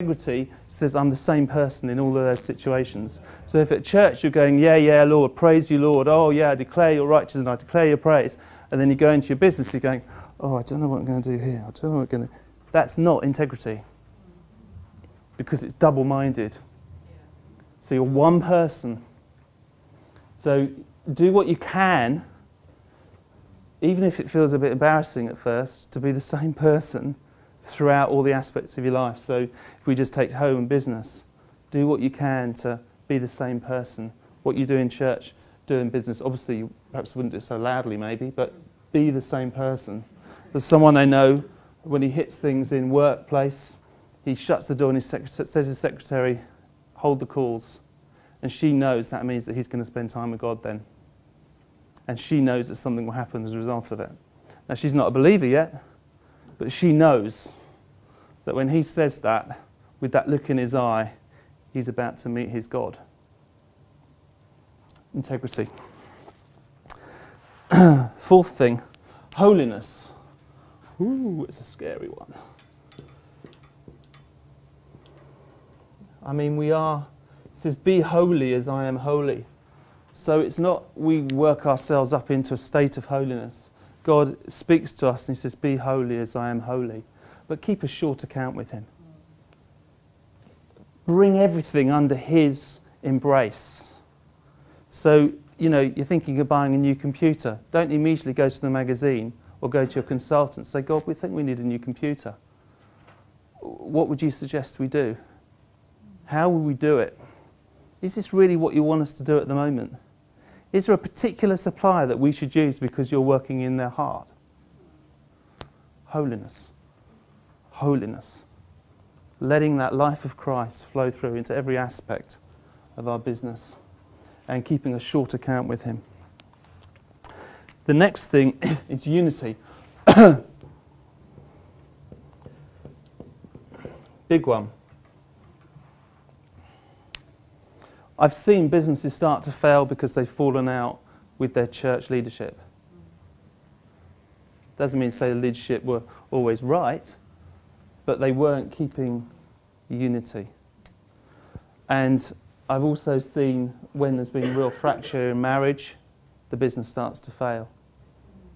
Integrity says I'm the same person in all of those situations. So if at church you're going, yeah, yeah, Lord, praise you, Lord, oh yeah, I declare your righteousness and I declare your praise, and then you go into your business, you're going, oh, I don't know what I'm going to do here, I don't know what I'm going to do. That's not integrity, because it's double-minded. So you're one person. So do what you can, even if it feels a bit embarrassing at first, to be the same person throughout all the aspects of your life. So if we just take home and business, do what you can to be the same person. What you do in church, do in business. Obviously, you perhaps wouldn't do it so loudly maybe, but be the same person. There's someone I know, when he hits things in workplace, he shuts the door and says his secretary, hold the calls. And she knows that means that he's going to spend time with God then. And she knows that something will happen as a result of it. Now, she's not a believer yet, but she knows that when he says that, with that look in his eye, he's about to meet his God. Integrity. Fourth thing, holiness. Ooh, it's a scary one. I mean, it says, be holy as I am holy. So it's not we work ourselves up into a state of holiness. God speaks to us and he says, be holy as I am holy. But keep a short account with him. Bring everything under his embrace. So, you know, you're thinking of buying a new computer. Don't immediately go to the magazine or go to your consultant and say, God, we think we need a new computer. What would you suggest we do? How will we do it? Is this really what you want us to do at the moment? Is there a particular supplier that we should use because you're working in their heart? Holiness. Holiness. Letting that life of Christ flow through into every aspect of our business and keeping a short account with him. The next thing is unity. Big one. I've seen businesses start to fail because they've fallen out with their church leadership. Doesn't mean to say the leadership were always right, but they weren't keeping unity. And I've also seen when there's been real fracture in marriage, the business starts to fail.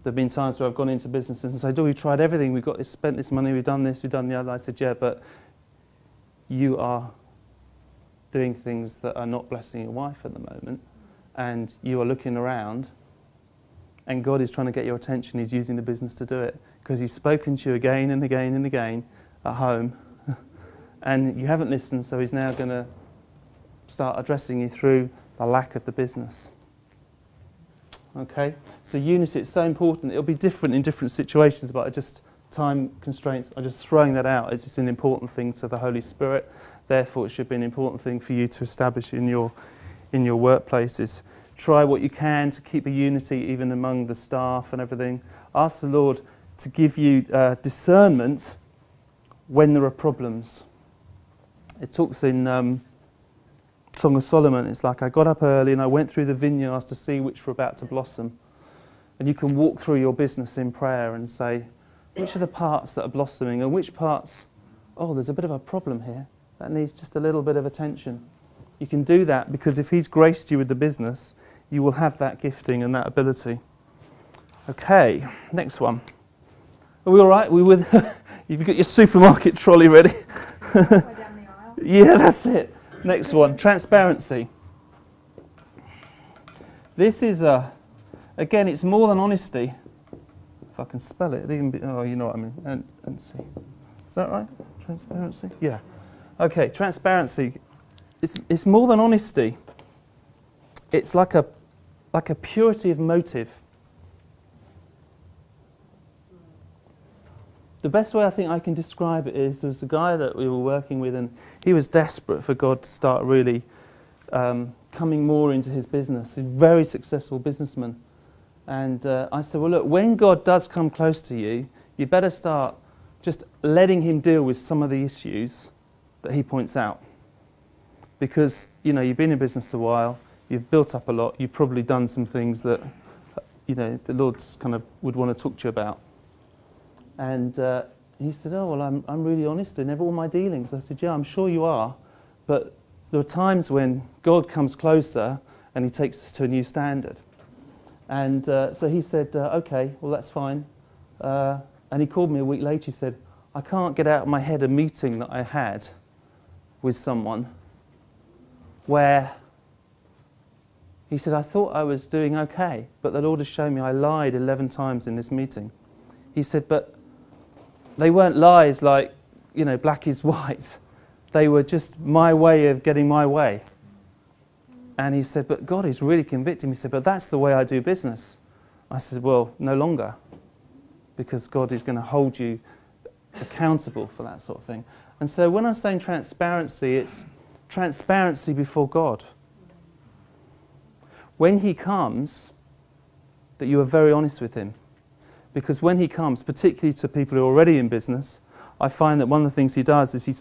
There have been times where I've gone into businesses and said, oh, we've tried everything, we've spent this money, we've done this, we've done the other. I said, yeah, but you are doing things that are not blessing your wife at the moment, and you are looking around, and God is trying to get your attention. He's using the business to do it, because he's spoken to you again and again and again at home, and you haven't listened, so he's now going to start addressing you through the lack of the business. Okay? So unity, it's so important. It'll be different in different situations, but time constraints, I'm just throwing that out. It's an important thing to the Holy Spirit. Therefore, it should be an important thing for you to establish in your workplaces. Try what you can to keep a unity even among the staff and everything. Ask the Lord to give you discernment when there are problems. It talks in Song of Solomon, it's like, I got up early and I went through the vineyards to see which were about to blossom. And you can walk through your business in prayer and say, which are the parts that are blossoming and which parts, oh, there's a bit of a problem here. That needs just a little bit of attention. You can do that because if he's graced you with the business, you will have that gifting and that ability. Okay, next one. Are we all right? You've got your supermarket trolley ready? Go down the aisle. Yeah, that's it. Next one, transparency. This is, again, it's more than honesty. If I can spell it, you know what I mean. And see. Is that right? Transparency? Yeah. Okay, transparency. It's more than honesty. It's like a purity of motive. The best way I think I can describe it is, there's a guy that we were working with, and he was desperate for God to start really coming more into his business. He's a very successful businessman. And I said, well, look, when God does come close to you, you better start just letting him deal with some of the issues that he points out. Because, you know, you've been in business a while, you've built up a lot, you've probably done some things that, you know, the Lord's kind of would want to talk to you about. And He said, oh, well, I'm really honest in all my dealings. I said, yeah, I'm sure you are, but there are times when God comes closer and he takes us to a new standard. And so he said, okay, well, that's fine. And he called me a week later. He said, I can't get out of my head a meeting that I had with someone where he said, I thought I was doing okay, but the Lord has shown me I lied 11 times in this meeting. He said, but they weren't lies like, you know, black is white. They were just my way of getting my way. And he said, but God is really convicting me. He said, but that's the way I do business. I said, well, no longer, because God is going to hold you accountable for that sort of thing. And so when I'm saying transparency, it's transparency before God. When he comes, that you are very honest with him. Because when he comes, particularly to people who are already in business, I find that one of the things he does is he